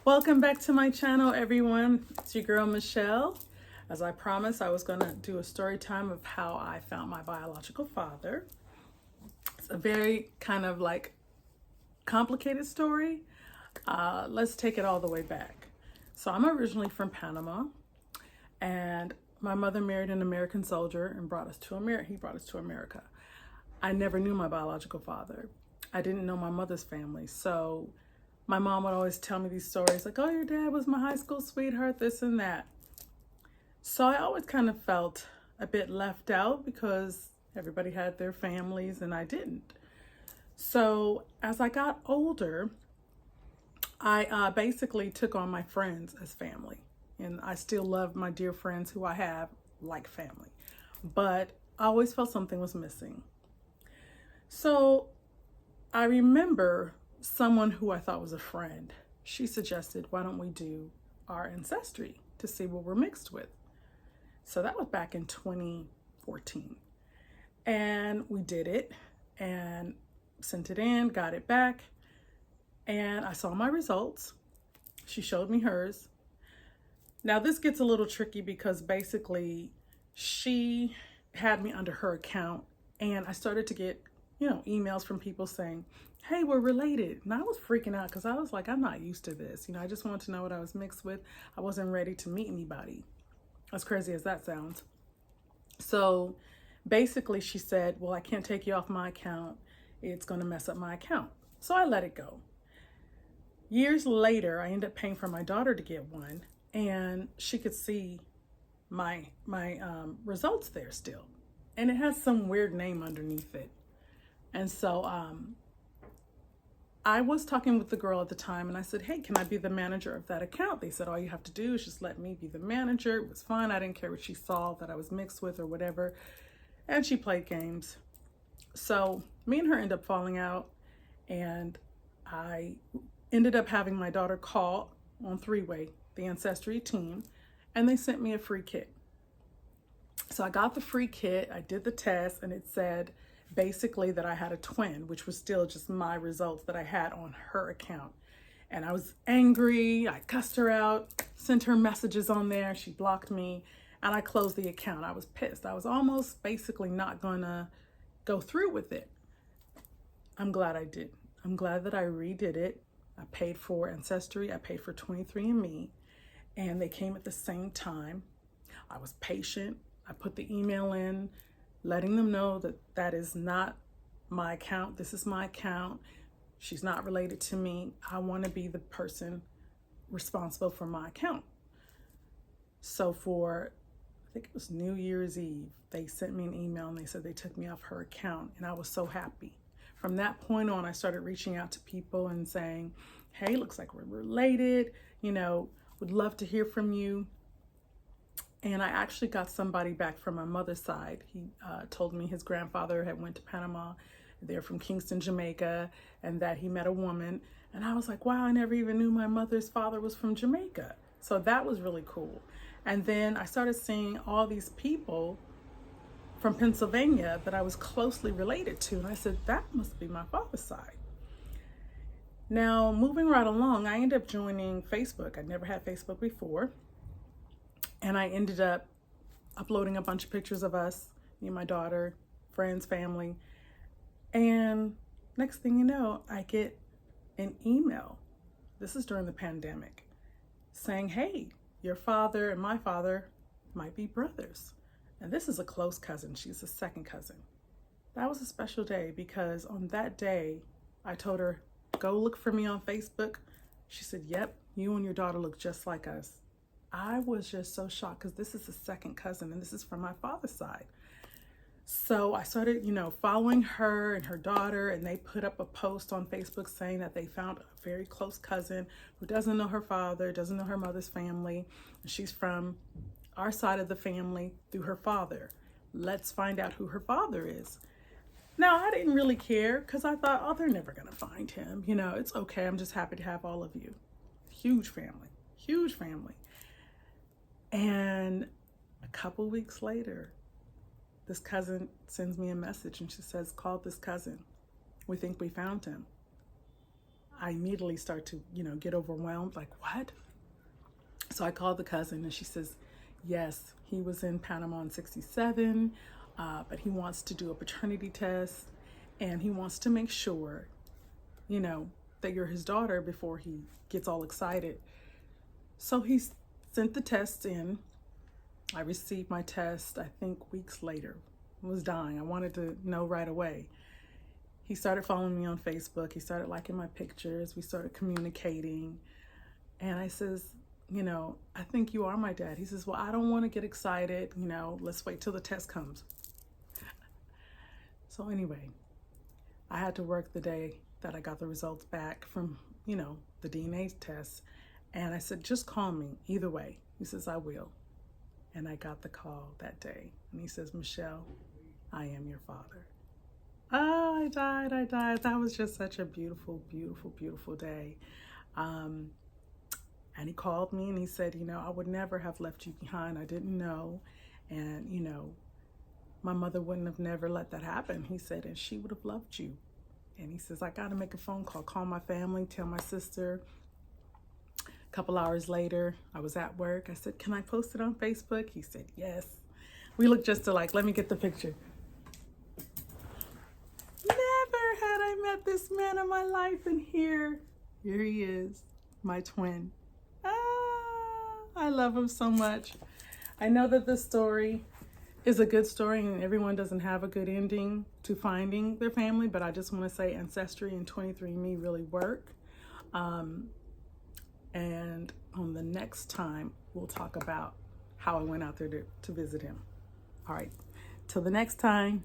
Welcome back to my channel, everyone. It's your girl, Michelle. As I promised, I was going to do a story time of how I found my biological father. It's a very kind of like complicated story. Let's take it all the way back. So I'm originally from Panama, and my mother married an American soldier and brought us to America. He brought us to America. I never knew my biological father. I didn't know my mother's family. So my mom would always tell me these stories like, oh, your dad was my high school sweetheart, this and that. So I always kind of felt a bit left out because everybody had their families and I didn't. So as I got older, I basically took on my friends as family. And I still love my dear friends who I have like family. But I always felt something was missing. So I remember someone who I thought was a friend. She suggested, why don't we do our Ancestry to see what we're mixed with? So that was back in 2014. And we did it and sent it in, got it back. And I saw my results. She showed me hers. Now this gets a little tricky because basically she had me under her account and I started to get, emails from people saying, hey, we're related. And I was freaking out because I was like, I'm not used to this. I just wanted to know what I was mixed with. I wasn't ready to meet anybody. As crazy as that sounds. So basically she said, well, I can't take you off my account. It's going to mess up my account. So I let it go. Years later, I ended up paying for my daughter to get one, and she could see my results there still. And it has some weird name underneath it. And so I was talking with the girl at the time and I said, hey, can I be the manager of that account? They said, all you have to do is just let me be the manager. It was fine. I didn't care what she saw that I was mixed with or whatever. And she played games. So me and her ended up falling out, and I ended up having my daughter call on three-way, the Ancestry team, and they sent me a free kit. So I got the free kit, I did the test, and it said basically that I had a twin, which was still just my results that I had on her account. And I was angry, I cussed her out, sent her messages on there, she blocked me, and I closed the account. I was pissed. I was almost basically not gonna go through with it. I'm glad I did. I'm glad that I redid it. I paid for Ancestry, I paid for 23andMe, and they came at the same time. I was patient. I put the email in, letting them know that that is not my account. This is my account. She's not related to me. I want to be the person responsible for my account. So for, I think it was New Year's Eve, they sent me an email and they said they took me off her account, and I was so happy. From that point on, I started reaching out to people and saying, hey, looks like we're related, would love to hear from you. And I actually got somebody back from my mother's side. He told me his grandfather had went to Panama. They're from Kingston, Jamaica, and that he met a woman. And I was like, wow, I never even knew my mother's father was from Jamaica. So that was really cool. And then I started seeing all these people from Pennsylvania that I was closely related to. And I said, that must be my father's side. Now, moving right along, I ended up joining Facebook. I'd never had Facebook before. And I ended up uploading a bunch of pictures of us, me and my daughter, friends, family. And next thing you know, I get an email. This is during the pandemic, saying, hey, your father and my father might be brothers. And this is a close cousin. She's a second cousin. That was a special day because on that day, I told her, go look for me on Facebook. She said, yep, you and your daughter look just like us. I was just so shocked because this is a second cousin and this is from my father's side. So I started, following her and her daughter, and they put up a post on Facebook saying that they found a very close cousin who doesn't know her father, doesn't know her mother's family. She's from our side of the family through her father. Let's find out who her father is. Now, I didn't really care because I thought, oh, they're never going to find him. It's okay. I'm just happy to have all of you. Huge family, huge family. And a couple weeks later, this cousin sends me a message and she says, call this cousin. We think we found him. I immediately start to, get overwhelmed. Like, what? So I called the cousin and she says, yes, he was in Panama in 67, but he wants to do a paternity test and he wants to make sure, that you're his daughter before he gets all excited. So he sent the test in. I received my test, I think weeks later. I was dying. I wanted to know right away. He started following me on Facebook. He started liking my pictures. We started communicating. And I says, I think you are my dad. He says, well, I don't want to get excited. Let's wait till the test comes. So anyway, I had to work the day that I got the results back from, the DNA test. And I said, just call me either way. He says, I will. And I got the call that day. And he says, Michelle, I am your father. Oh, I died. That was just such a beautiful, beautiful, beautiful day. And he called me and he said, I would never have left you behind. I didn't know. And, my mother wouldn't have never let that happen. He said, and she would have loved you. And he says, I got to make a phone call my family, tell my sister. A couple hours later, I was at work. I said, can I post it on Facebook? He said, yes. We look just alike. Let me get the picture. Never had I met this man in my life, and here he is, my twin. I love him so much. I know that this story is a good story and everyone doesn't have a good ending to finding their family, but I just want to say Ancestry and 23andMe really work. And on the next time, we'll talk about how I went out there to visit him. All right, till the next time.